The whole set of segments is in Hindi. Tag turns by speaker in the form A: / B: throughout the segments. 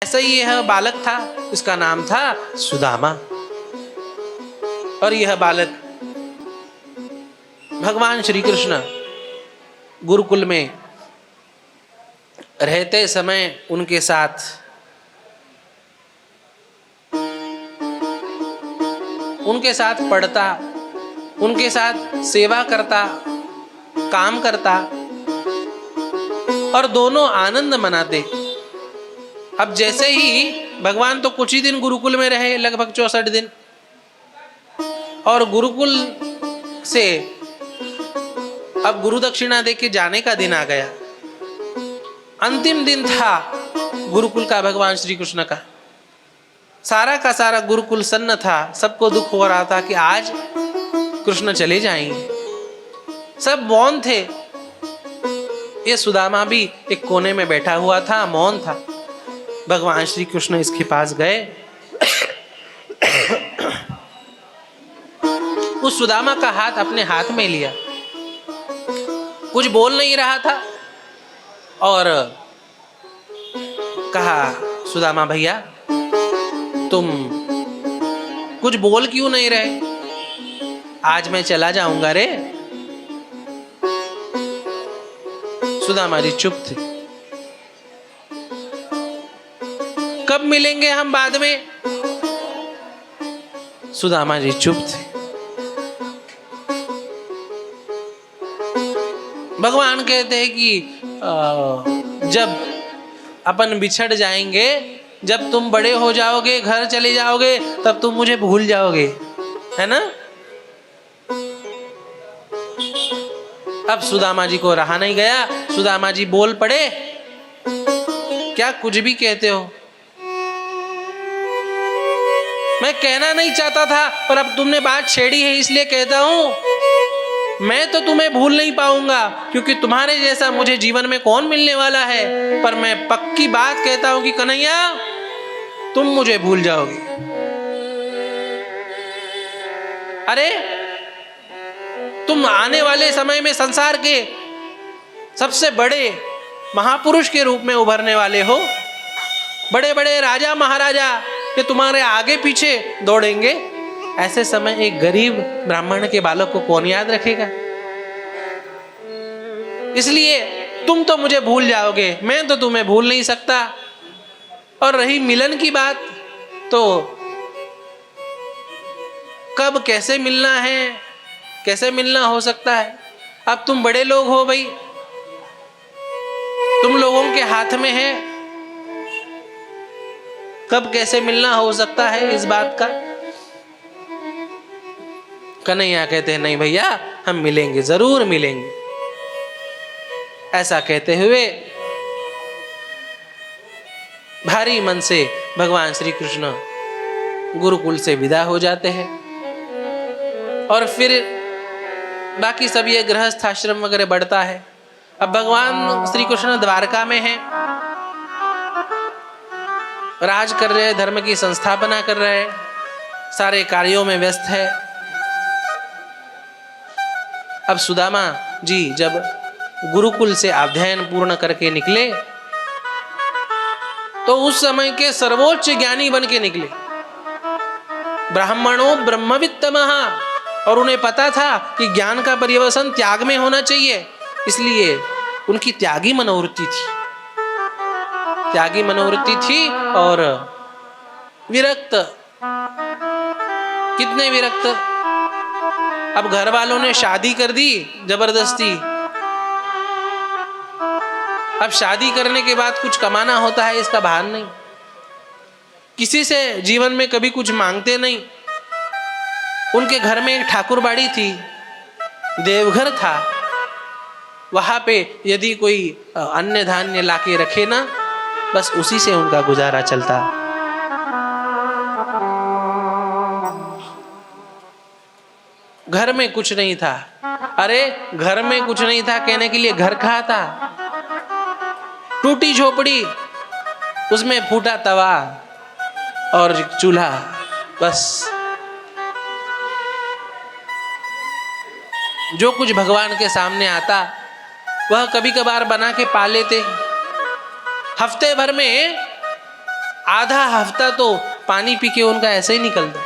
A: ऐसा ही यह बालक था, इसका नाम था सुदामा। और यह बालक भगवान श्री कृष्ण गुरुकुल में रहते समय उनके साथ पढ़ता, उनके साथ सेवा करता, काम करता और दोनों आनंद मनाते। अब जैसे ही भगवान तो कुछ ही दिन गुरुकुल में रहे, लगभग 64 दिन, और गुरुकुल से अब गुरु दक्षिणा दे के जाने का दिन आ गया। अंतिम दिन था गुरुकुल का भगवान श्री कृष्ण का। सारा का सारा गुरुकुल सन्न था, सबको दुख हो रहा था कि आज कृष्ण चले जाएंगे, सब मौन थे। ये सुदामा भी एक कोने में बैठा हुआ था, मौन था। भगवान श्री कृष्ण इसके पास गए, उस सुदामा का हाथ अपने हाथ में लिया, कुछ बोल नहीं रहा था और कहा, सुदामा भैया तुम कुछ बोल क्यों नहीं रहे? आज मैं चला जाऊंगा रे। सुदामा जी चुप थे। कब मिलेंगे हम बाद में? सुदामा जी चुप थे। भगवान कहते हैं कि जब अपन बिछड़ जाएंगे, जब तुम बड़े हो जाओगे, घर चले जाओगे, तब तुम मुझे भूल जाओगे, है ना? अब सुदामा जी को रहा नहीं गया, सुदामा जी बोल पड़े, क्या कुछ भी कहते हो? मैं कहना नहीं चाहता था, पर अब तुमने बात छेड़ी है इसलिए कहता हूं। मैं तो तुम्हें भूल नहीं पाऊंगा, क्योंकि तुम्हारे जैसा मुझे जीवन में कौन मिलने वाला है। पर मैं पक्की बात कहता हूं कि कन्हैया तुम मुझे भूल जाओगे। अरे तुम आने वाले समय में संसार के सबसे बड़े महापुरुष के रूप में उभरने वाले हो। बड़े बड़े राजा महाराजा ये तुम्हारे आगे पीछे दौड़ेंगे। ऐसे समय एक गरीब ब्राह्मण के बालक को कौन याद रखेगा? इसलिए तुम तो मुझे भूल जाओगे, मैं तो तुम्हें भूल नहीं सकता। और रही मिलन की बात, तो कब कैसे मिलना है, कैसे मिलना हो सकता है? अब तुम बड़े लोग हो भाई, तुम लोगों के हाथ में है कब कैसे मिलना हो सकता है इस बात का। कन्हैया कहते हैं नहीं भैया, हम मिलेंगे, जरूर मिलेंगे। ऐसा कहते हुए भारी मन से भगवान श्री कृष्ण गुरुकुल से विदा हो जाते हैं। और फिर बाकी सब ये गृहस्थ आश्रम वगैरह बढ़ता है। अब भगवान श्री कृष्ण द्वारका में हैं, राज कर रहे हैं, धर्म की संस्थापना कर रहे हैं, सारे कार्यों में व्यस्त है। अब सुदामा जी जब गुरुकुल से अध्ययन पूर्ण करके निकले, तो उस समय के सर्वोच्च ज्ञानी बन के निकले, ब्राह्मणों ब्रह्मवित्तमः। और उन्हें पता था कि ज्ञान का परिवर्तन त्याग में होना चाहिए, इसलिए उनकी त्यागी मनोवृत्ति थी, त्यागी मनोवृत्ति थी। और विरक्त, कितने विरक्त। अब घर वालों ने शादी कर दी जबरदस्ती। अब शादी करने के बाद कुछ कमाना होता है, इसका भान नहीं। किसी से जीवन में कभी कुछ मांगते नहीं। उनके घर में एक ठाकुरबाड़ी थी, देवघर था, वहां पे यदि कोई अन्न धान्य लाके रखे ना, बस उसी से उनका गुजारा चलता। घर में कुछ नहीं था। अरे घर में कुछ नहीं था कहने के लिए, घर कहाँ था? टूटी झोपड़ी, उसमें फूटा तवा और चूल्हा, बस। जो कुछ भगवान के सामने आता वह कभी कभार बना के पा लेते। हफ्ते भर में आधा हफ्ता तो पानी पी के उनका ऐसे ही निकलता।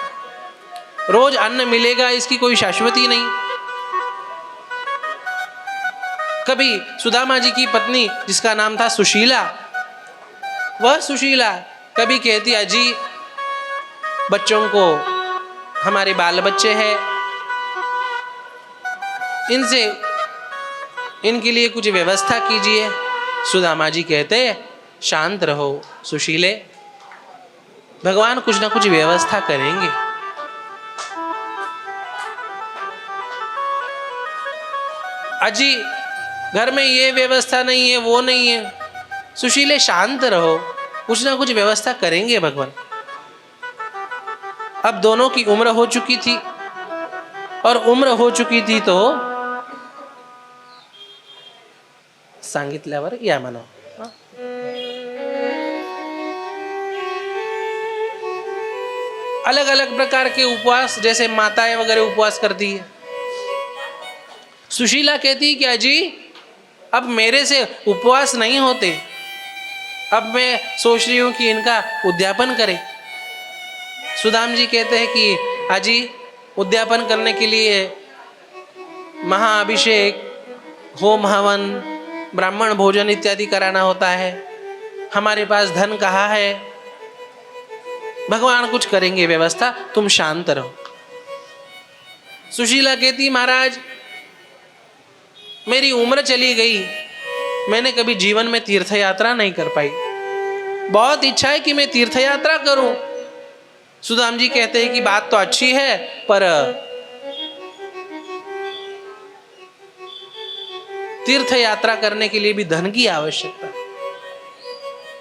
A: रोज अन्न मिलेगा इसकी कोई शाश्वती नहीं। कभी सुदामा जी की पत्नी जिसका नाम था सुशीला, वह सुशीला कभी कहती अजी बच्चों को, हमारे बाल बच्चे हैं, इनसे इनके लिए कुछ व्यवस्था कीजिए। सुदामा जी कहते शांत रहो सुशीले, भगवान कुछ ना कुछ व्यवस्था करेंगे। अजी घर में ये व्यवस्था नहीं है, वो नहीं है। सुशीले शांत रहो, कुछ ना कुछ व्यवस्था करेंगे भगवान। अब दोनों की उम्र हो चुकी थी, और उम्र हो चुकी थी तो सांगितल्यावर या म्हणा। अलग अलग प्रकार के उपवास, जैसे माताएं वगैरह उपवास करती है। सुशीला कहती कि अजी अब मेरे से उपवास नहीं होते, अब मैं सोच रही हूं कि इनका उद्यापन करें। सुदाम जी कहते हैं कि अजी उद्यापन करने के लिए महाअभिषेक, होम हवन, ब्राह्मण भोजन इत्यादि कराना होता है, हमारे पास धन कहाँ है, भगवान कुछ करेंगे व्यवस्था, तुम शांत रहो। सुशीला कहती महाराज मेरी उम्र चली गई, मैंने कभी जीवन में तीर्थ यात्रा नहीं कर पाई, बहुत इच्छा है कि मैं तीर्थ यात्रा करूं। सुदाम जी कहते हैं कि बात तो अच्छी है, पर तीर्थ यात्रा करने के लिए भी धन की आवश्यकता है।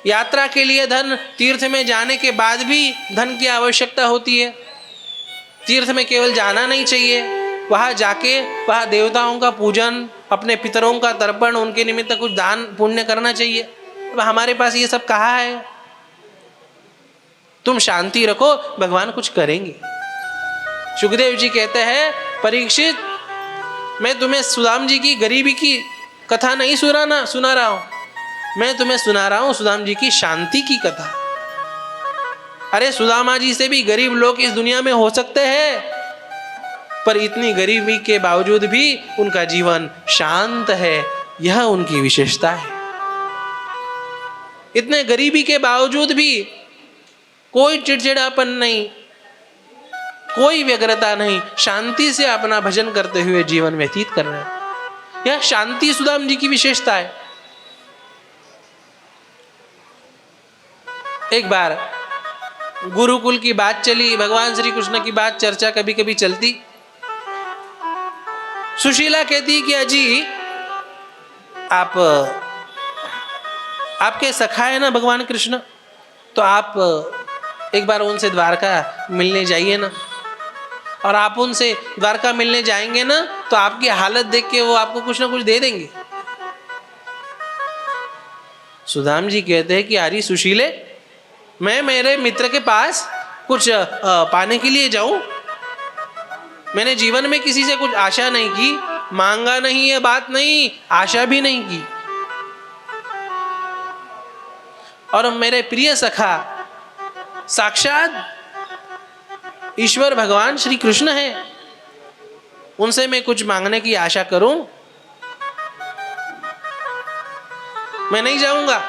A: यात्रा के लिए धन, तीर्थ में जाने के बाद भी धन की आवश्यकता होती है। तीर्थ में केवल जाना नहीं चाहिए, वहां जाके वहां देवताओं का पूजन, अपने पितरों का तर्पण, उनके निमित्त कुछ दान पुण्य करना चाहिए। अब हमारे पास ये सब कहाँ है? तुम शांति रखो, भगवान कुछ करेंगे। सुखदेव जी कहते हैं परीक्षित, मैं तुम्हें सुदाम जी की गरीबी की कथा नहीं सुना रहा हूं, मैं तुम्हें सुना रहा हूं सुदाम जी की शांति की कथा। अरे सुदामा जी से भी गरीब लोग इस दुनिया में हो सकते हैं, पर इतनी गरीबी के बावजूद भी उनका जीवन शांत है, यह उनकी विशेषता है। इतने गरीबी के बावजूद भी कोई चिड़चिड़ापन नहीं, कोई व्यग्रता नहीं, शांति से अपना भजन करते हुए जीवन व्यतीत कर रहे हैं। यह शांति सुदाम जी की विशेषता है। एक बार गुरुकुल की बात चली, भगवान श्री कृष्ण की बात चर्चा कभी कभी चलती। सुशीला कहती कि अजी आपके सखा है ना भगवान कृष्ण, तो आप एक बार उनसे द्वारका मिलने जाइए ना, और आप उनसे द्वारका मिलने जाएंगे ना तो आपकी हालत देख के वो आपको कुछ ना कुछ दे देंगे। सुदाम जी कहते हैं कि अरे सुशीले, मैं मेरे मित्र के पास कुछ पाने के लिए जाऊं? मैंने जीवन में किसी से कुछ आशा नहीं की, मांगा नहीं, ये बात नहीं, आशा भी नहीं की। और मेरे प्रिय सखा साक्षात ईश्वर भगवान श्री कृष्ण है, उनसे मैं कुछ मांगने की आशा करूं? मैं नहीं जाऊंगा।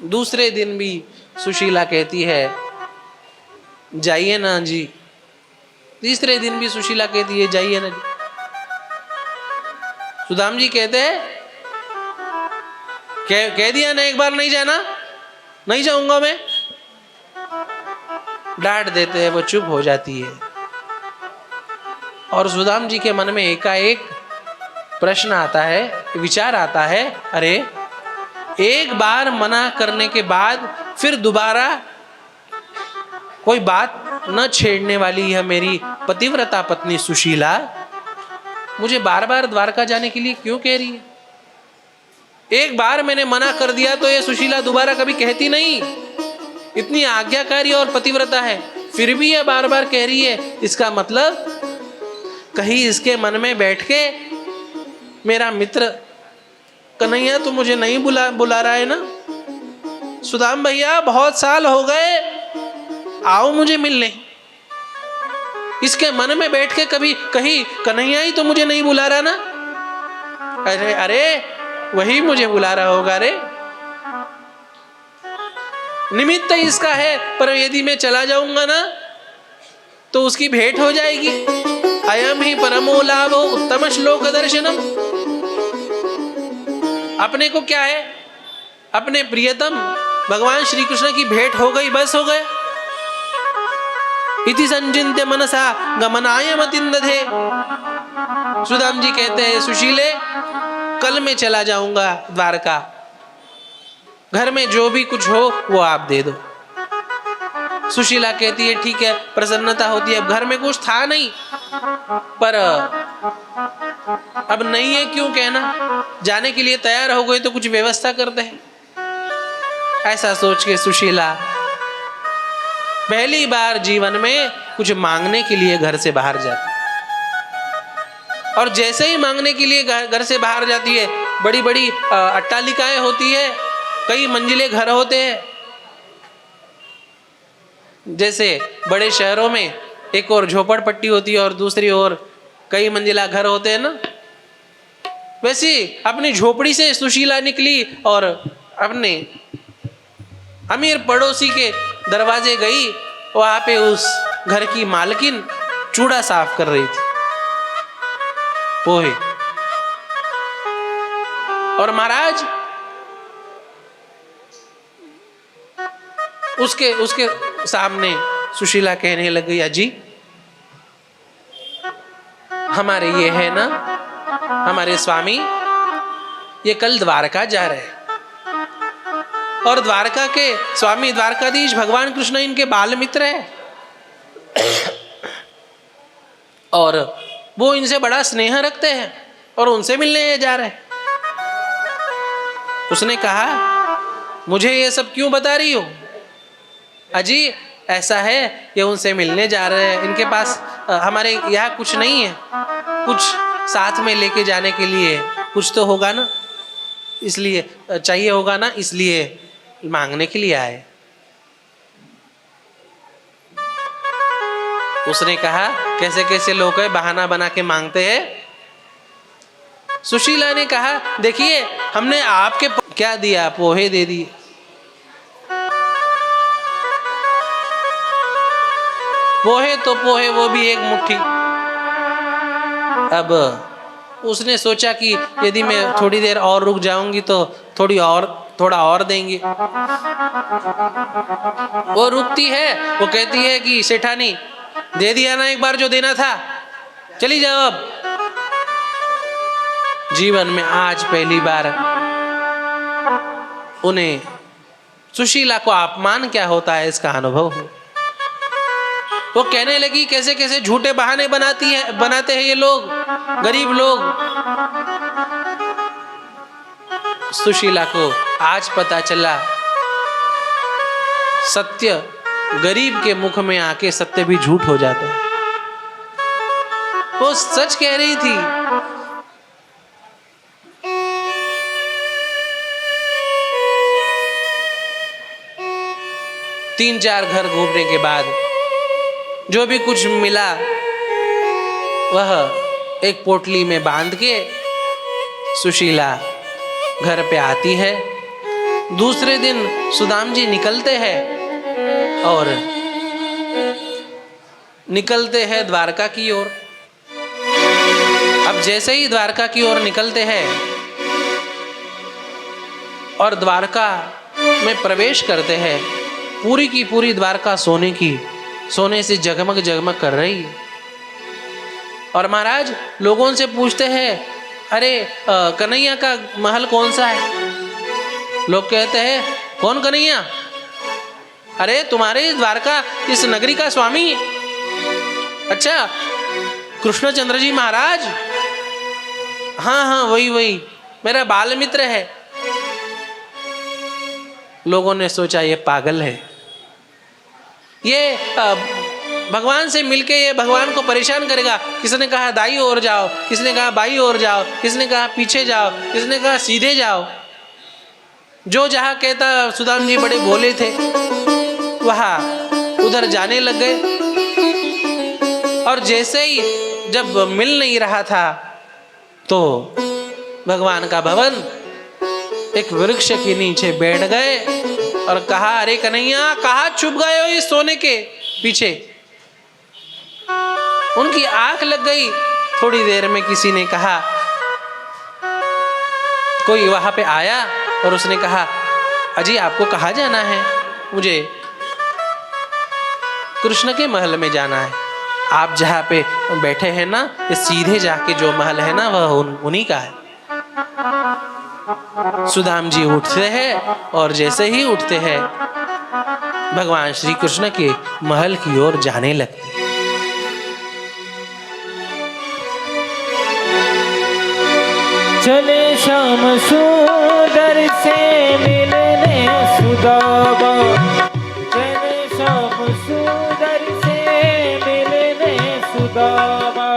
A: दूसरे दिन भी सुशीला कहती है जाइए ना जी। तीसरे दिन भी सुशीला कहती है जाइए ना जी। सुदाम जी कहते हैं कह दिया ना एक बार नहीं जाना, नहीं जाऊंगा मैं। डांट देते हैं, वो चुप हो जाती है। और सुदाम जी के मन में एकाएक प्रश्न आता है, विचार आता है, अरे एक बार मना करने के बाद फिर दोबारा कोई बात न छेड़ने वाली है मेरी पतिव्रता पत्नी सुशीला, मुझे बार बार द्वारका जाने के लिए क्यों कह रही है? एक बार मैंने मना कर दिया तो ये सुशीला दोबारा कभी कहती नहीं, इतनी आज्ञाकारी और पतिव्रता है, फिर भी ये बार बार कह रही है। इसका मतलब कहीं इसके मन में बैठ के मेरा मित्र कन्हैया तो मुझे नहीं बुला रहा है ना, सुदाम भैया बहुत साल हो गए, आओ मुझे मिलने। इसके मन में बैठ के कभी कहीं कन्हैया ही तो मुझे नहीं बुला रहा ना। अरे अरे वही मुझे बुला रहा होगा रे, निमित्त इसका है, पर यदि मैं चला जाऊंगा ना तो उसकी भेंट हो जाएगी। अयम ही परमो लाभो उत्तम श्लोक दर्शनम। अपने को क्या है, अपने प्रियतम भगवान श्री कृष्ण की भेंट हो गई, बस हो गए। इति संचिन्त्य मनसा गमनाय मतिन्दधे। सुदाम जी कहते हैं, सुशीले कल मैं चला जाऊंगा द्वारका, घर में जो भी कुछ हो वो आप दे दो। सुशीला कहती है ठीक है, प्रसन्नता होती है। अब घर में कुछ था नहीं, पर अब नहीं है क्यों कहना, जाने के लिए तैयार हो गए तो कुछ व्यवस्था करते हैं। ऐसा सोच के सुशीला पहली बार जीवन में कुछ मांगने के लिए घर से बाहर जाती, और जैसे ही मांगने के लिए घर से बाहर जाती है, बड़ी बड़ी अट्टालिकाएं होती है, कई मंजिले घर होते हैं। जैसे बड़े शहरों में एक और झोपड़पट्टी होती है और दूसरी ओर कई मंजिला घर होते हैं ना, वैसे अपनी झोपड़ी से सुशीला निकली और अपने अमीर पड़ोसी के दरवाजे गई। वहां पे उस घर की मालकिन चूड़ा साफ कर रही थी, पोहे। और महाराज उसके सामने सुशीला कहने लग गई, अजी हमारे ये है ना, हमारे स्वामी ये कल द्वारका जा रहे हैं, और द्वारका के स्वामी द्वारकाधीश भगवान कृष्ण इनके बाल मित्र है, और वो इनसे बड़ा स्नेह रखते हैं और उनसे मिलने ये जा रहे हैं। उसने कहा, मुझे ये सब क्यों बता रही हो? अजी ऐसा है, ये उनसे मिलने जा रहे हैं, इनके पास हमारे यहाँ कुछ नहीं है, कुछ साथ में लेके जाने के लिए कुछ तो होगा ना, इसलिए चाहिए होगा ना, इसलिए मांगने के लिए आए। उसने कहा, कैसे कैसे लोग हैं, बहाना बना के मांगते हैं। सुशीला ने कहा, देखिए हमने आपके क्या दिया, पोहे दे दिए। पोहे तो पोहे, वो भी एक मुट्ठी। अब उसने सोचा कि यदि मैं थोड़ी देर और रुक जाऊंगी तो थोड़ा और देंगे। वो रुकती है, वो कहती है कि सेठानी दे दिया ना एक बार जो देना था, चली जाओ अब। जीवन में आज पहली बार उन्हें सुशीला को अपमान क्या होता है इसका अनुभव हो। वो कहने लगी, कैसे कैसे झूठे बहाने बनाते हैं ये लोग, गरीब लोग। सुशीला को आज पता चला, सत्य गरीब के मुख में आके सत्य भी झूठ हो जाता है। वो सच कह रही थी। तीन चार घर घूमने के बाद जो भी कुछ मिला वह एक पोटली में बांध के सुशीला घर पे आती है। दूसरे दिन सुदाम जी निकलते हैं और निकलते हैं द्वारका की ओर। अब जैसे ही द्वारका की ओर निकलते हैं और द्वारका में प्रवेश करते हैं, पूरी की पूरी द्वारका सोने से जगमग जगमग कर रही है। और महाराज लोगों से पूछते हैं, अरे कन्हैया का महल कौन सा है? लोग कहते हैं, कौन कन्हैया? अरे तुम्हारे द्वारका इस नगरी का स्वामी। अच्छा, कृष्णचंद्र जी महाराज? हाँ हाँ वही मेरा बाल मित्र है। लोगों ने सोचा ये पागल है, ये भगवान से मिलके ये भगवान को परेशान करेगा। किसने कहा दाई ओर जाओ, किसने कहा बाई ओर जाओ, किसने कहा पीछे जाओ, किसने कहा सीधे जाओ। जो जहाँ कहता, सुदाम जी बड़े भोले थे, वहाँ उधर जाने लग गए। और जैसे ही जब मिल नहीं रहा था तो भगवान का भवन एक वृक्ष के नीचे बैठ गए और कहा, अरे कन्हैया कहाँ छुप गए हो इस सोने के पीछे। उनकी आंख लग गई। थोड़ी देर में किसी ने कहा, कोई वहां पे आया और उसने कहा, अजी आपको कहाँ जाना है? मुझे कृष्ण के महल में जाना है। आप जहाँ पे बैठे हैं ना, ये सीधे जाके जो महल है ना, वह उन्हीं का है। सुदाम जी उठते हैं और जैसे ही उठते हैं भगवान श्री कृष्ण के महल की ओर जाने लगते।
B: चले श्याम सुंदर से मिलने सुदामा, चले श्याम सुंदर से मिलने सुदामा।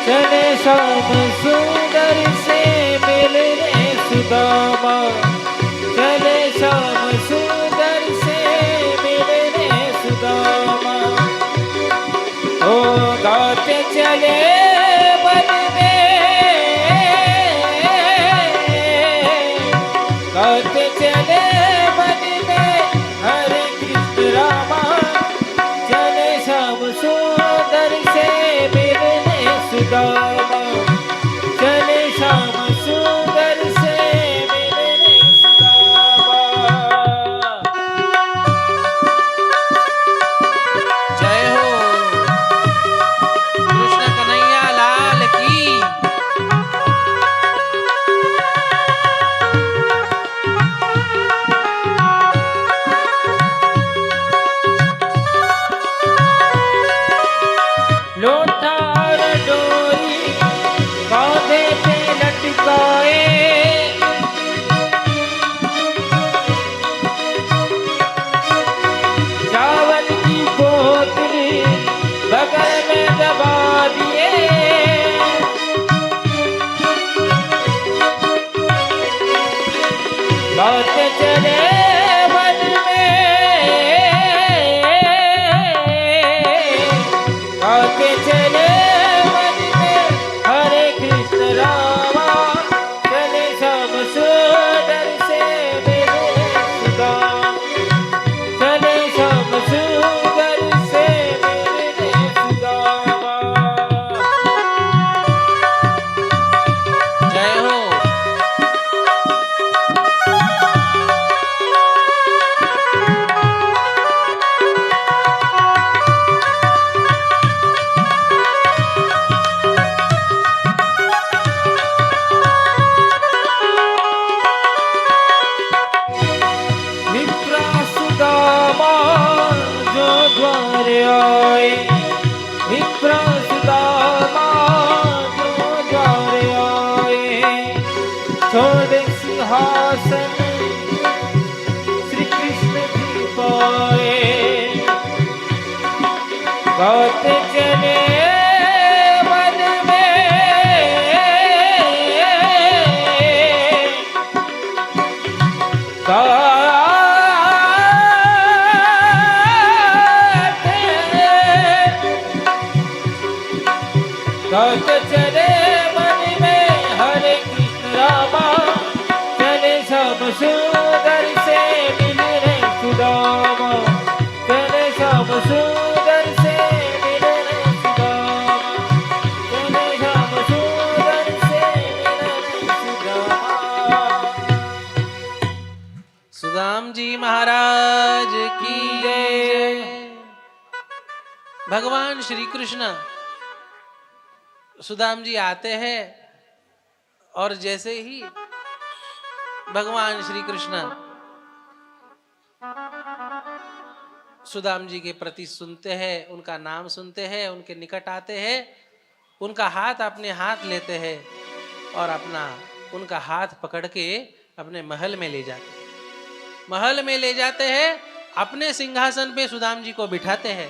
B: चले श्याम सुंदर से मिलने सुदामा, चले श्याम सुंदर से मिलने सुदामा। ओ गाते चले मन में, गाते चले मन में हरे कृष्ण रामा। चले श्याम सुंदर से मिलने सुदामा, चले श्याम सुंदर से मिलने सुदामा।
A: जय हो कृष्ण कन्हैया लाल की।
B: लोटा और डोरी कांधे पे लटकाए, चावल की बोतली बगल में दबा दिए। गाते चले मन में, गाते चले मन में हरे कृष्ण रामा। चले श्याम सुंदर से मिलने सुदामा, चले श्याम सुंदर से मिलने सुदामा।
A: जय हो
B: विप्रा सुदामा जो द्वार आए, विप्रा सुदामा जो द्वार आए। छोड़ सिंहासन श्री कृष्ण जी पाए, गाते चले मन में, गाते चले मन में हरे कृष्ण रामा। चले श्याम सुंदर से मिलने सुदामा, चले श्याम सुंदर से मिलने सुदामा, चले श्याम सुंदर से मिलने सुदामा।
A: सुदाम जी महाराज की जय। भगवान श्री कृष्ण सुदाम जी आते हैं और जैसे ही भगवान श्री कृष्ण सुदाम जी के प्रति सुनते हैं, उनका नाम सुनते हैं, उनके निकट आते हैं, उनका हाथ अपने हाथ लेते हैं और अपना उनका हाथ पकड़ के अपने महल में ले जाते हैं। महल में ले जाते हैं अपने सिंहासन पे सुदाम जी को बिठाते हैं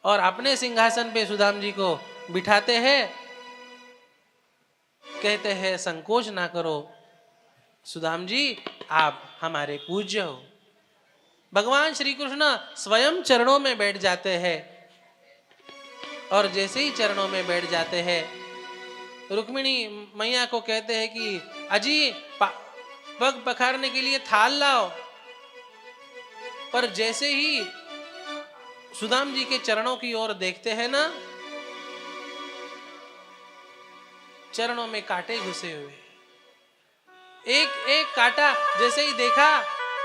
A: और अपने सिंहासन पे सुदाम जी को बिठाते हैं, कहते हैं संकोच ना करो सुदाम जी, आप हमारे पूज्य हो। भगवान श्री कृष्ण स्वयं चरणों में बैठ जाते हैं और जैसे ही चरणों में बैठ जाते हैं, रुक्मिणी मैया को कहते हैं कि अजी पग पखारने के लिए थाल लाओ। पर जैसे ही सुदाम जी के चरणों की ओर देखते हैं ना, चरणों में कांटे घुसे हुए। एक एक कांटा जैसे ही देखा,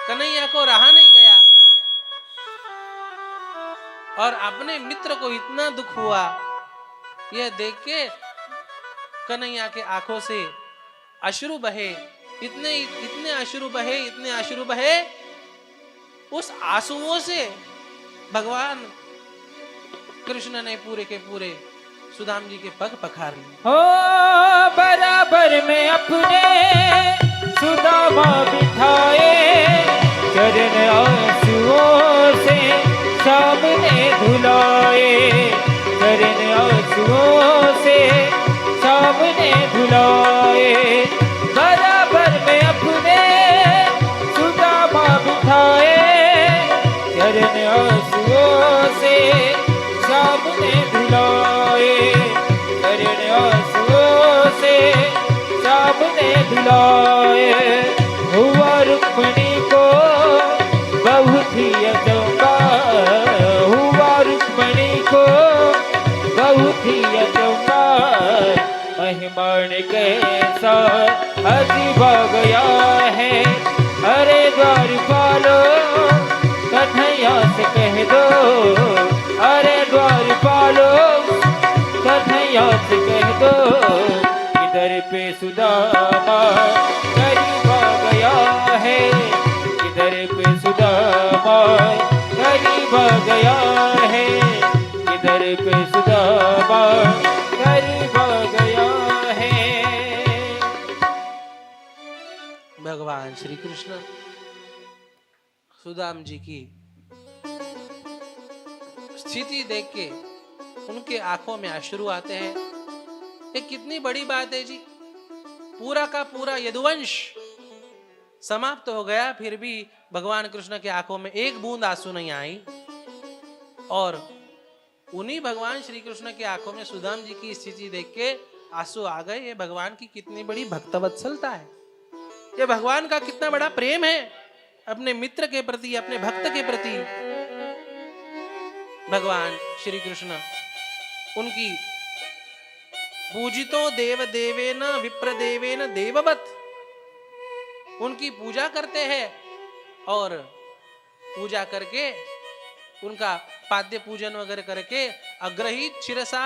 A: कन्हैया को रहा नहीं गया और अपने मित्र को इतना दुख हुआ, यह देख के कन्हैया के आंखों से अश्रु बहे, इतने अश्रु बहे, उस आंसुओं से भगवान कृष्ण ने पूरे के पूरे सुदाम जी के पग पखार लिए।
B: हो बराबर में अपने सुदामा बिठाए, चरण आंसुओं से सामने धुलाए, चरण आंसुओं से सामने धुलाए। बराबर में अपने सुदामा बिठाए, चरण आंसुओं से सामने धुलाए, चरण आंसुओं से सामने धुलाए। हुआ रुक्मिणी को बहुत ही अचंभा, हुआ रुक्मिणी को बहुत ही अचंभा, महिमान कैसा अजीब गया है। अरे द्वारपालो कन्हैया से कह दो, अरे द्वारपालो कन्हैया से कह दो, इधर पे सुदामा गरीब गया है, इधर पे सुदामा गरीब गया है, इधर पे सुदामा गरीब गया है।
A: भगवान श्री कृष्ण सुदाम जी की स्थिति देख के उनके आंखों में अश्रु आते हैं। ये कितनी बड़ी बात है जी, पूरा का पूरा यदुवंश समाप्त हो गया, फिर भी भगवान कृष्ण के आंखों में एक बूंद आंसू नहीं आई। और उन्हीं भगवान श्री कृष्ण के आंखों में सुदाम जी की स्थिति देख के आंसू आ गए। ये भगवान की कितनी बड़ी भक्तवत्सलता है, ये भगवान का कितना बड़ा प्रेम है अपने मित्र के प्रति, अपने भक्त के प्रति। भगवान श्री कृष्ण उनकी पूजितो देव देवेन विप्र देवेन देववत, उनकी पूजा करते हैं और पूजा करके उनका पाद्य पूजन वगैरह करके अग्रहित शिरसा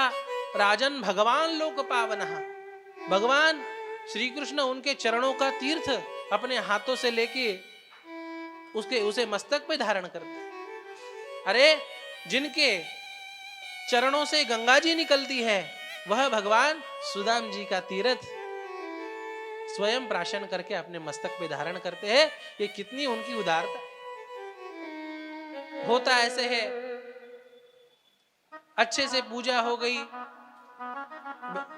A: राजन भगवान लोक पावनः, भगवान श्री कृष्ण उनके चरणों का तीर्थ अपने हाथों से लेके उसे मस्तक पे धारण करते। अरे जिनके चरणों से गंगा जी निकलती है, वह भगवान सुदाम जी का तीर्थ स्वयं प्राशन करके अपने मस्तक पे धारण करते हैं। ये कितनी उनकी उदारता। होता ऐसे है, अच्छे से पूजा हो गई,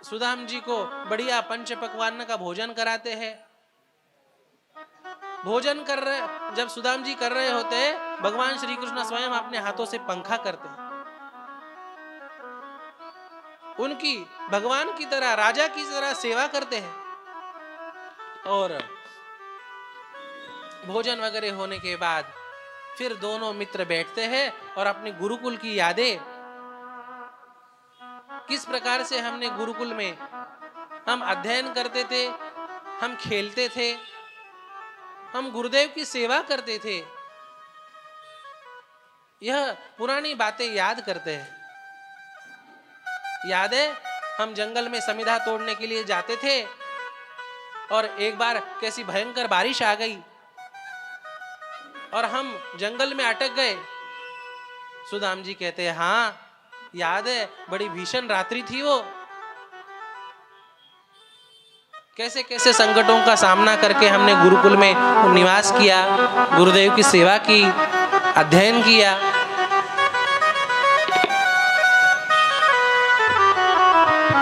A: सुदाम जी को बढ़िया पंच पकवान का भोजन कराते हैं। भोजन कर रहे, जब सुदाम जी कर रहे होते हैं, भगवान श्री कृष्ण स्वयं अपने हाथों से पंखा करते हैं। उनकी भगवान की तरह, राजा की तरह सेवा करते हैं। और भोजन वगैरह होने के बाद फिर दोनों मित्र बैठते हैं और अपने गुरुकुल की यादें, किस प्रकार से हमने गुरुकुल में हम अध्ययन करते थे, हम खेलते थे, हम गुरुदेव की सेवा करते थे, यह पुरानी बातें याद करते हैं। याद है हम जंगल में समिधा तोड़ने के लिए जाते थे और एक बार कैसी भयंकर बारिश आ गई और हम जंगल में अटक गए। सुदाम जी कहते हैं, हाँ याद है, बड़ी भीषण रात्रि थी वो। कैसे कैसे संकटों का सामना करके हमने गुरुकुल में निवास किया, गुरुदेव की सेवा की, अध्ययन किया।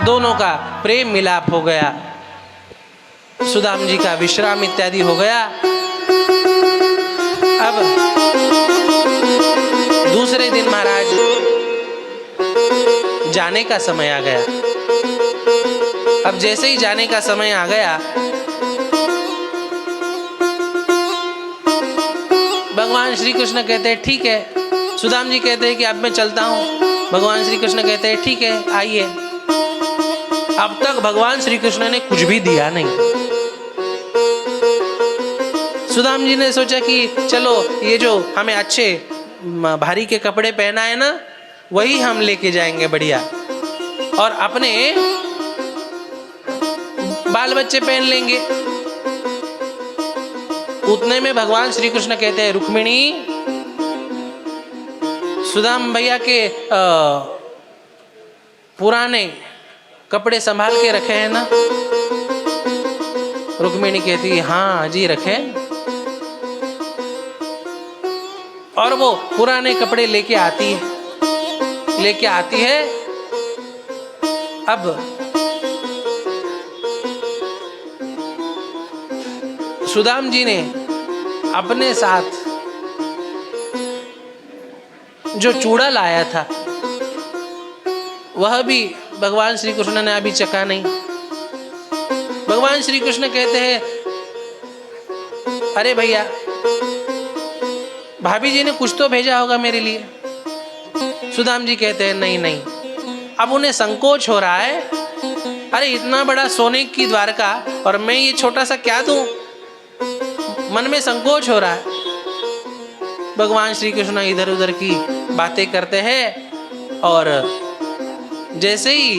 A: दोनों का प्रेम मिलाप हो गया, सुदाम जी का विश्राम इत्यादि हो गया। अब दूसरे दिन महाराज जाने का समय आ गया। अब जैसे ही जाने का समय आ गया, भगवान श्री कृष्ण कहते हैं ठीक है। सुदाम जी कहते हैं कि अब मैं चलता हूं। भगवान श्री कृष्ण कहते हैं ठीक है, आइए। अब तक भगवान श्री कृष्ण ने कुछ भी दिया नहीं। सुदाम जी ने सोचा कि चलो ये जो हमें अच्छे भारी के कपड़े पहना है ना, वही हम लेके जाएंगे बढ़िया, और अपने बाल बच्चे पहन लेंगे। उतने में भगवान श्री कृष्ण कहते हैं, रुक्मिणी, सुदाम भैया के पुराने कपड़े संभाल के रखे हैं ना? रुक्मिणी कहती है, हाँ जी रखे। और वो पुराने कपड़े लेके आती है। अब सुदाम जी ने अपने साथ जो चूड़ा लाया था वह भी भगवान श्री कृष्ण ने अभी चखा नहीं। भगवान श्री कृष्ण कहते हैं, अरे भैया, भाभी जी ने कुछ तो भेजा होगा मेरे लिए। सुदाम जी कहते हैं, नहीं नहीं। अब उन्हें संकोच हो रहा है, अरे इतना बड़ा सोने की द्वारका और मैं ये छोटा सा क्या दूं? मन में संकोच हो रहा है। भगवान श्री कृष्ण इधर उधर की बातें करते हैं, और जैसे ही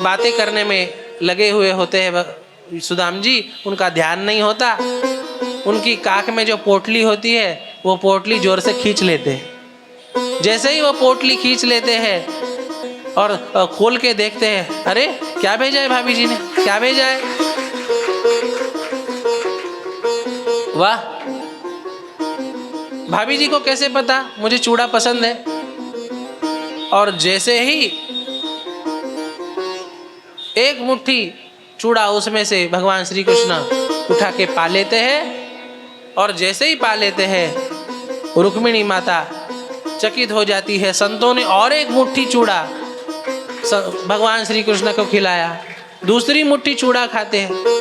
A: बातें करने में लगे हुए होते हैं सुदाम जी, उनका ध्यान नहीं होता। उनकी काख में जो पोटली होती है वो पोटली जोर से खींच लेते हैं। जैसे ही वो पोटली खींच लेते हैं और खोल के देखते हैं, अरे क्या भेजा है भाभी जी ने, क्या भेजा है? वाह, भाभी जी को कैसे पता मुझे चूड़ा पसंद है? और जैसे ही एक मुट्ठी चूड़ा उसमें से भगवान श्री कृष्ण उठा के पा लेते हैं, और जैसे ही पा लेते हैं रुक्मिणी माता चकित हो जाती है। संतों ने और एक मुट्ठी चूड़ा भगवान श्री कृष्ण को खिलाया, दूसरी मुट्ठी चूड़ा खाते हैं,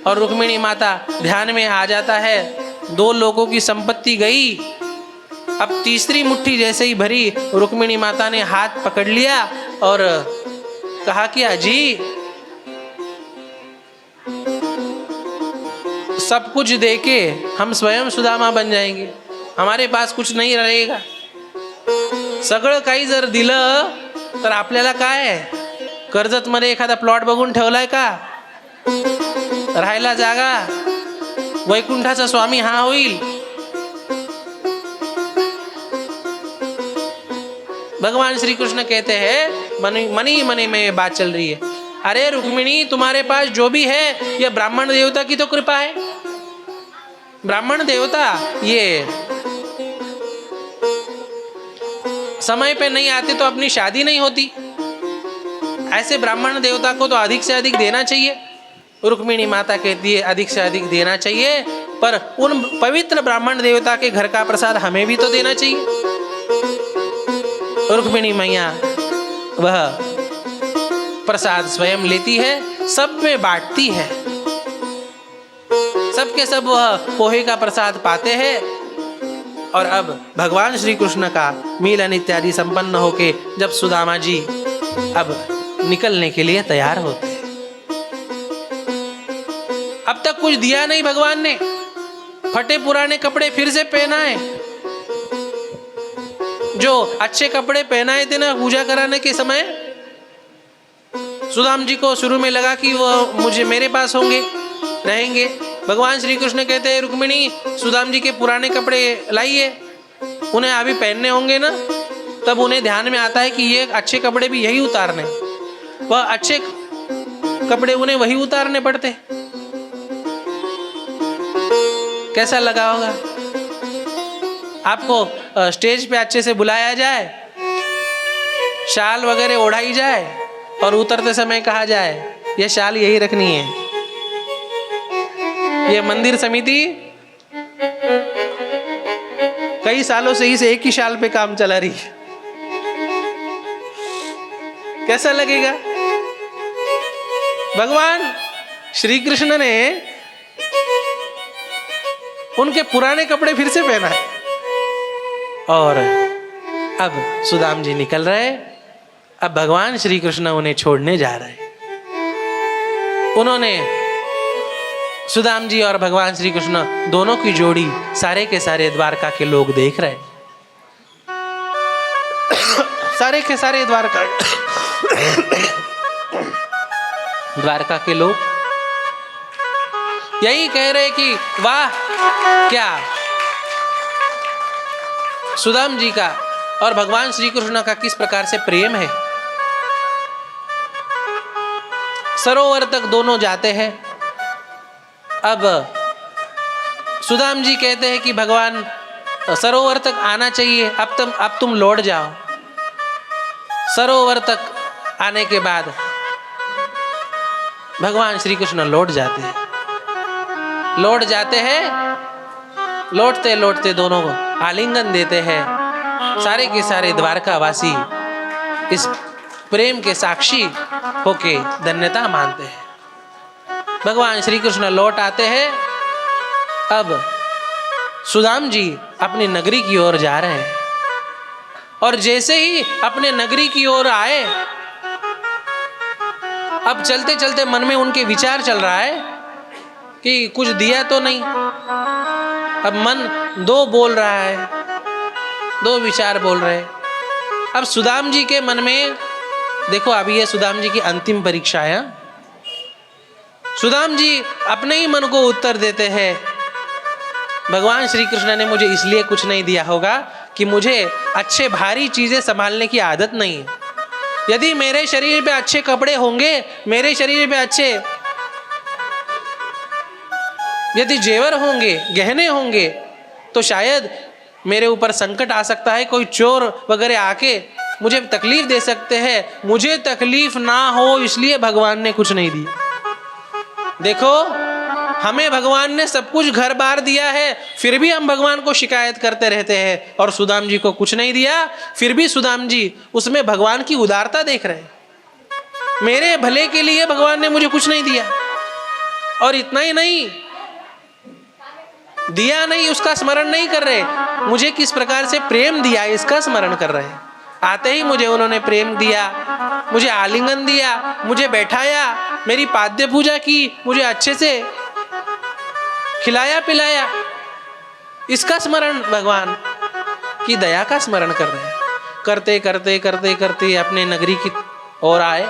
A: और रुक्मिणी माता ध्यान में आ जाता है, 2 लोगों की संपत्ति गई। अब तीसरी मुट्ठी जैसे ही भरी, रुक्मिणी माता ने हाथ पकड़ लिया और कहा कि अजी, सब कुछ देके हम स्वयं सुदामा बन जाएंगे, हमारे पास कुछ नहीं रहेगा। सगळं काही जर दिलं तर आपल्याला काय? कर्जत मध्ये एखादा प्लॉट बघून ठेवलाय का? राहायला जागा? वैकुंठाचा स्वामी हा होईल? भगवान श्री कृष्ण कहते हैं, मनी मनी में बात चल रही है। अरे रुक्मिणी, तुम्हारे पास जो भी है यह ब्राह्मण देवता की तो कृपा है। ब्राह्मण देवता ये समय पे नहीं आते तो अपनी शादी नहीं होती। ऐसे ब्राह्मण देवता को तो अधिक से अधिक देना चाहिए। रुक्मिणी माता कहती है, अधिक से अधिक देना चाहिए, पर उन पवित्र ब्राह्मण देवता के घर का प्रसाद हमें भी तो देना चाहिए। रुक्मिणी मैया वह प्रसाद स्वयं लेती है, सब में बांटती है। सबके सब वह पोहे का प्रसाद पाते हैं। और अब भगवान श्री कृष्ण का मिलन इत्यादि संपन्न होके जब सुदामा जी अब निकलने के लिए तैयार होते हैं, अब तक कुछ दिया नहीं भगवान ने, फटे पुराने कपड़े फिर से पहनाए। जो अच्छे कपड़े पहनाए थे ना पूजा कराने के समय, सुदाम जी को शुरू में लगा कि वो मेरे पास होंगे, रहेंगे। भगवान श्री कृष्ण कहते हैं, रुक्मिणी, सुदाम जी के पुराने कपड़े लाइए, उन्हें अभी पहनने होंगे ना। तब उन्हें ध्यान में आता है कि ये अच्छे कपड़े भी यही उतारने। वह अच्छे कपड़े उन्हें वही उतारने पड़ते। कैसा लगा होगा? आपको स्टेज पे अच्छे से बुलाया जाए, शाल वगैरह ओढ़ाई जाए और उतरते समय कहा जाए ये शाल यही रखनी है। ये मंदिर समिति कई सालों से इस एक ही शाल पे काम चला रही है। कैसा लगेगा? भगवान श्री कृष्ण ने उनके पुराने कपड़े फिर से पहना है और अब सुदाम जी निकल रहे। अब भगवान श्री कृष्ण उन्हें छोड़ने जा रहे। उन्होंने सुदाम जी और भगवान श्री कृष्ण दोनों की जोड़ी सारे के सारे द्वारका के लोग देख रहे। सारे के सारे द्वारका के लोग यही कह रहे कि वाह, क्या सुदाम जी का और भगवान श्री कृष्ण का किस प्रकार से प्रेम है। सरोवर तक दोनों जाते हैं। अब सुदाम जी कहते हैं कि भगवान सरोवर तक आना चाहिए, अब तुम लौट जाओ। सरोवर तक आने के बाद भगवान श्री कृष्ण लौट जाते हैं। लौटते लौटते दोनों को आलिंगन देते हैं। सारे के सारे द्वारकावासी इस प्रेम के साक्षी होके धन्यता मानते हैं। भगवान श्री कृष्ण लौट आते हैं। अब सुदाम जी अपनी नगरी की ओर जा रहे हैं और जैसे ही अपने नगरी की ओर आए, अब चलते चलते मन में उनके विचार चल रहा है कि कुछ दिया तो नहीं। अब मन दो बोल रहा है, दो विचार बोल रहे। अब सुदाम जी के मन में देखो, अभी ये सुदाम जी की अंतिम परीक्षा है। सुदाम जी अपने ही मन को उत्तर देते हैं, भगवान श्री कृष्ण ने मुझे इसलिए कुछ नहीं दिया होगा कि मुझे अच्छे भारी चीजें संभालने की आदत नहीं है। यदि मेरे शरीर पे अच्छे कपड़े होंगे, मेरे शरीर पे अच्छे यदि जेवर होंगे, गहने होंगे, तो शायद मेरे ऊपर संकट आ सकता है। कोई चोर वगैरह आके मुझे तकलीफ दे सकते हैं। मुझे तकलीफ ना हो इसलिए भगवान ने कुछ नहीं दिया। देखो, हमें भगवान ने सब कुछ घर बार दिया है, फिर भी हम भगवान को शिकायत करते रहते हैं। और सुदाम जी को कुछ नहीं दिया, फिर भी सुदाम जी उसमें भगवान की उदारता देख रहे हैं। मेरे भले के लिए भगवान ने मुझे कुछ नहीं दिया। और इतना ही नहीं, दिया नहीं उसका स्मरण नहीं कर रहे, मुझे किस प्रकार से प्रेम दिया इसका स्मरण कर रहे हैं। आते ही मुझे उन्होंने प्रेम दिया, मुझे आलिंगन दिया, मुझे बैठाया, मेरी पाद्य पूजा की, मुझे अच्छे से खिलाया पिलाया, इसका स्मरण भगवान की दया का स्मरण कर रहे हैं। करते करते करते करते अपने नगरी की ओर आए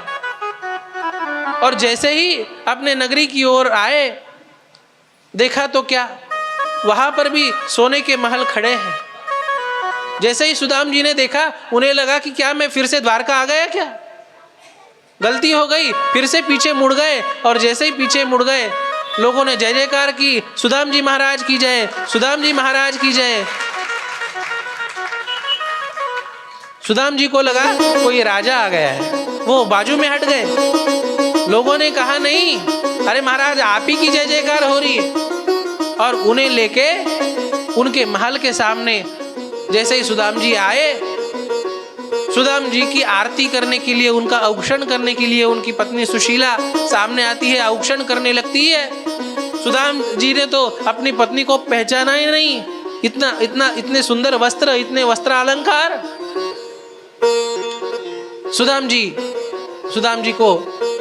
A: और जैसे ही अपने नगरी की ओर आए, देखा तो क्या, वहां पर भी सोने के महल खड़े हैं। जैसे ही सुदाम जी ने देखा, उन्हें लगा कि क्या मैं फिर से द्वारका आ गया, क्या गलती हो गई। फिर से पीछे मुड़ गए और जैसे ही पीछे मुड़ गए, लोगों ने जय जयकार की, सुदाम जी महाराज की जय, सुदाम जी महाराज की जय। सुदाम जी को लगा कोई राजा आ गया है, वो बाजू में हट गए। लोगों ने कहा नहीं, अरे महाराज आप ही की जय जयकार हो रही है। और उन्हें लेके उनके महल के सामने जैसे ही सुदाम जी आए, सुदाम जी की आरती करने के लिए, उनका औक्षण करने के लिए उनकी पत्नी सुशीला सामने आती है, औक्षण करने लगती है। सुदाम जी ने तो अपनी पत्नी को पहचाना ही नहीं, इतने सुंदर वस्त्र, इतने वस्त्र अलंकार। सुदाम जी को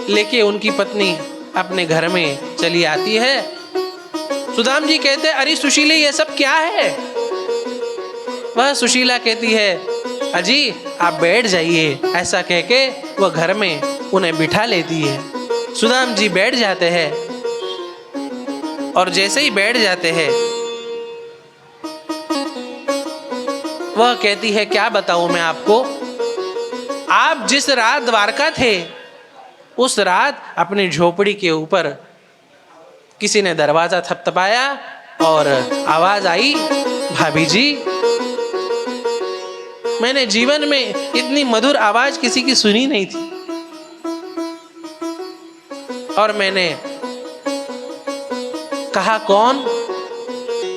A: लेके उनकी पत्नी अपने घर में चली आती है। सुदाम जी कहते, अरे सुशीले ये सब क्या है? वह सुशीला कहती है, अजी आप बैठ जाइए। ऐसा कह के वह घर में उन्हें बिठा लेती है। सुदाम जी बैठ जाते हैं और जैसे ही बैठ जाते हैं, वह कहती है, क्या बताऊं मैं आपको, आप जिस रात द्वारका थे उस रात अपनी झोपड़ी के ऊपर किसी ने दरवाजा थपथपाया और आवाज आई, भाभी जी। मैंने जीवन में इतनी मधुर आवाज किसी की सुनी नहीं थी। और मैंने कहा, कौन?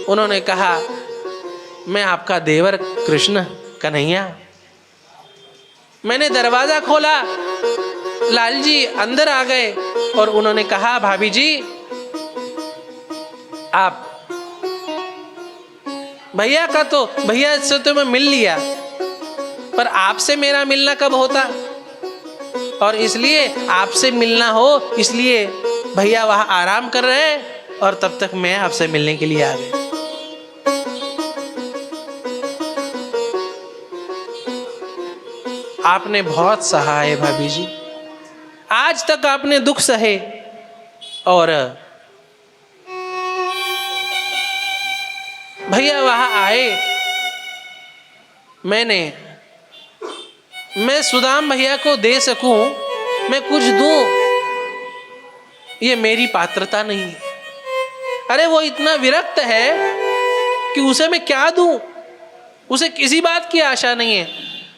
A: उन्होंने कहा, मैं आपका देवर कृष्ण कन्हैया। मैंने दरवाजा खोला, लाल जी अंदर आ गए और उन्होंने कहा, भाभी जी आप, भैया से तो मैं मिल लिया, पर आपसे मेरा मिलना कब होता? और इसलिए आपसे मिलना हो, इसलिए भैया वहां आराम कर रहे हैं और तब तक मैं आपसे मिलने के लिए आ गई। आपने बहुत सहा है भाभी जी, आज तक आपने दुख सहे और भैया वहां आए। मैं सुदाम भैया को दे सकूं, मैं कुछ दूं, ये मेरी पात्रता नहीं है। अरे वो इतना विरक्त है कि उसे मैं क्या दूं, उसे किसी बात की आशा नहीं है,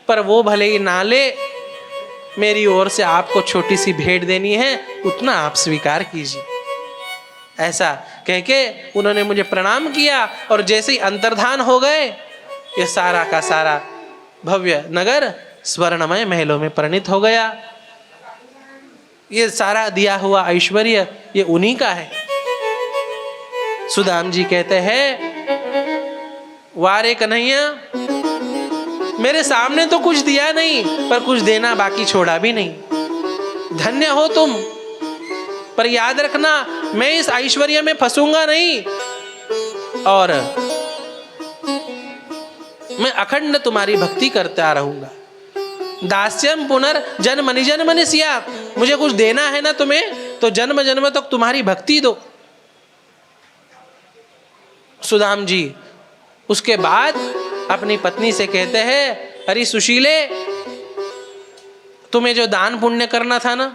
A: पर वो भले ही ना ले, मेरी ओर से आपको छोटी सी भेंट देनी है, उतना आप स्वीकार कीजिए। ऐसा कहके उन्होंने मुझे प्रणाम किया और जैसे ही अंतर्धान हो गए, ये सारा का सारा भव्य नगर स्वर्णमय महलों में परिणित हो गया। ये सारा दिया हुआ ऐश्वर्य ये उन्हीं का है। सुदाम जी कहते हैं, वारे कन्हैया, मेरे सामने तो कुछ दिया नहीं, पर कुछ देना बाकी छोड़ा भी नहीं। धन्य हो तुम, पर याद रखना मैं इस ऐश्वर्य में फंसूंगा नहीं और मैं अखंड तुम्हारी भक्ति करता रहूंगा। दास्यम पुनर जन्म निजन्म स्यात्, मुझे कुछ देना है ना तुम्हें, तो जन्म जन्म तक तुम्हारी भक्ति दो। सुदाम जी उसके बाद अपनी पत्नी से कहते हैं, अरे सुशीले, तुम्हें जो दान पुण्य करना था ना,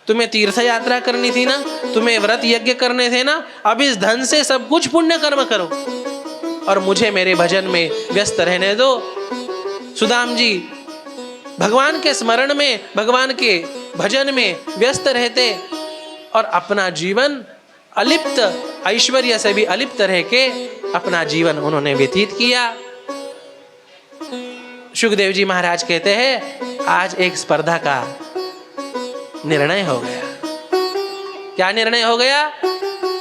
A: तुम्हें तीर्थ यात्रा करनी थी ना, तुम्हें व्रत यज्ञ करने थे ना, अब इस धन से सब कुछ पुण्य कर्म करो और मुझे मेरे भजन में व्यस्त रहने दो। सुदाम जी भगवान के स्मरण में, भगवान के भजन में व्यस्त रहते और अपना जीवन अलिप्त, ऐश्वर्य से भी अलिप्त रह के अपना जीवन उन्होंने व्यतीत किया। सुखदेव जी महाराज कहते हैं, आज एक स्पर्धा का निर्णय हो गया। क्या निर्णय हो गया?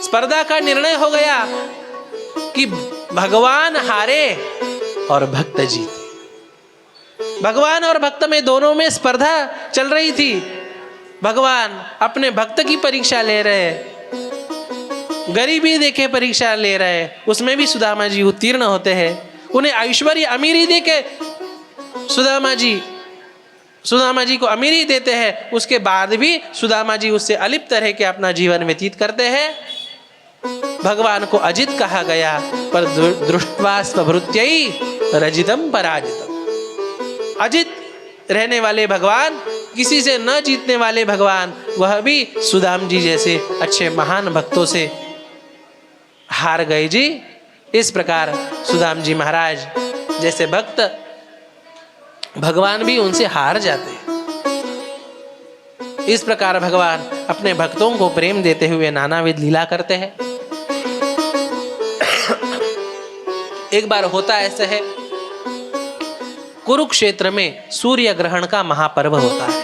A: स्पर्धा का निर्णय हो गया कि भगवान हारे और भक्त जीते। भगवान और भक्त में दोनों में स्पर्धा चल रही थी। भगवान अपने भक्त की परीक्षा ले रहे, गरीबी देखे परीक्षा ले रहे, उसमें भी सुदामा जी उत्तीर्ण होते हैं। उन्हें ऐश्वर्य अमीरी देके सुदामा जी को अमीरी देते हैं, उसके बाद भी सुदामा जी उससे अलिप्त रह के अपना जीवन व्यतीत करते हैं। भगवान को अजित कहा गया, पर दृष्ट्वा स्वभृत्यै रजितम पराजितम। अजित रहने वाले भगवान, किसी से न जीतने वाले भगवान, वह भी सुदाम जी जैसे अच्छे महान भक्तों से हार गए जी। इस प्रकार सुदाम जी महाराज जैसे भक्त, भगवान भी उनसे हार जाते हैं। इस प्रकार भगवान अपने भक्तों को प्रेम देते हुए नानाविध लीला करते हैं। एक बार होता ऐसा है, कुरुक्षेत्र में सूर्य ग्रहण का महापर्व होता है।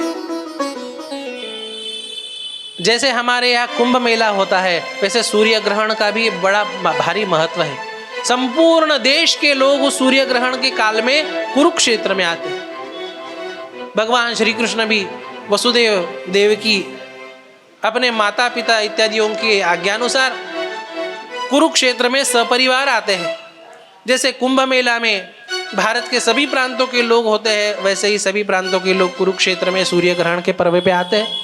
A: जैसे हमारे यहाँ कुंभ मेला होता है, वैसे सूर्य ग्रहण का भी बड़ा भारी महत्व है। संपूर्ण देश के लोग उस सूर्य ग्रहण के काल में कुरुक्षेत्र में आते हैं। भगवान श्री कृष्ण भी वसुदेव देवकी अपने माता पिता इत्यादियों की आज्ञानुसार कुरुक्षेत्र में सपरिवार आते हैं। जैसे कुंभ मेला में भारत के सभी प्रांतों के लोग होते हैं, वैसे ही सभी प्रांतों के लोग कुरुक्षेत्र में सूर्य ग्रहण के पर्व पे आते हैं।